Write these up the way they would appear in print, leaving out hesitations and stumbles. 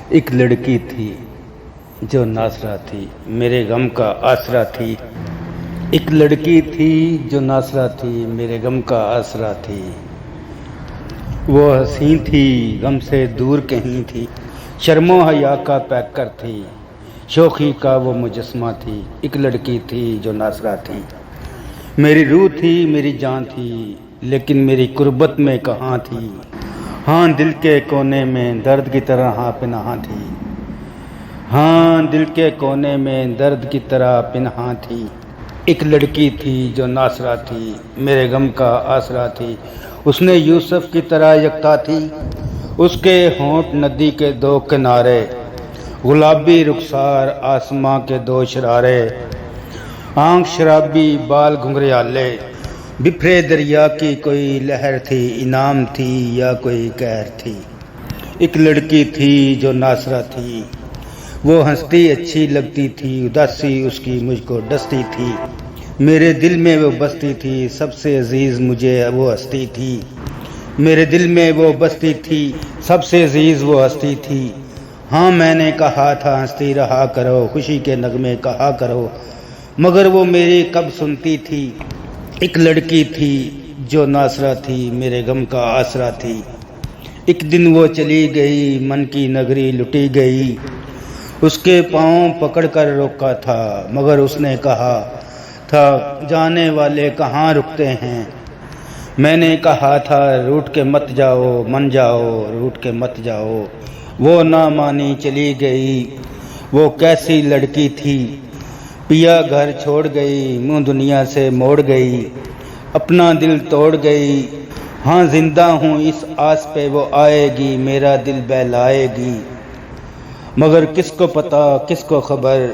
ایک لڑکی تھی جو ناصرہ تھی، میرے غم کا آسرا تھی۔ ایک لڑکی تھی جو ناصرہ تھی، میرے غم کا آسرا تھی۔ وہ حسین تھی، غم سے دور کہیں تھی، شرم و حیا کا پیکر تھی، شوخی کا وہ مجسمہ تھی۔ ایک لڑکی تھی جو ناصرہ تھی، میری روح تھی، میری جان تھی، لیکن میری قربت میں کہاں تھی؟ ہاں دل کے کونے میں درد کی طرح پنہاں تھی، ہاں دل کے کونے میں درد کی طرح پنہاں تھی۔ ایک لڑکی تھی جو ناصرہ تھی، میرے غم کا آسرا تھی۔ اس نے یوسف کی طرح یکتا تھی، اس کے ہونٹ ندی کے دو کنارے، گلابی رخسار آسماں کے دو شرارے، آنکھ شرابی بال گھنگریالے، بپھرے دریا کی کوئی لہر تھی، انعام تھی یا کوئی قہر تھی۔ ایک لڑکی تھی جو ناصرہ تھی، وہ ہنستی اچھی لگتی تھی، اداسی اس کی مجھ کو ڈستی تھی، میرے دل میں وہ بستی تھی، سب سے عزیز مجھے وہ ہستی تھی، میرے دل میں وہ بستی تھی، سب سے عزیز وہ ہستی تھی۔ ہاں میں نے کہا تھا ہنستی رہا کرو، خوشی کے نغمے کہا کرو، مگر وہ میری کب سنتی تھی۔ ایک لڑکی تھی جو ناصرہ تھی، میرے غم کا آسرا تھی۔ ایک دن وہ چلی گئی، من کی نگری لٹی گئی، اس کے پاؤں پکڑ کر روکا تھا، مگر اس نے کہا تھا جانے والے کہاں رکتے ہیں۔ میں نے کہا تھا روٹ کے مت جاؤ، من جاؤ، روٹ کے مت جاؤ۔ وہ نہ مانی چلی گئی، وہ کیسی لڑکی تھی، پیا گھر چھوڑ گئی، منہ دنیا سے موڑ گئی، اپنا دل توڑ گئی۔ ہاں زندہ ہوں اس آس پہ وہ آئے گی، میرا دل بہلائے گی، مگر کس کو پتہ کس کو خبر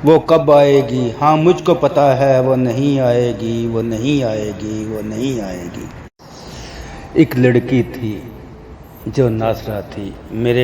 وہ کب آئے گی۔ ہاں مجھ کو پتہ ہے وہ نہیں آئے گی، وہ نہیں آئے گی، وہ نہیں آئے گی۔ ایک لڑکی تھی جو ناصرہ تھی، میرے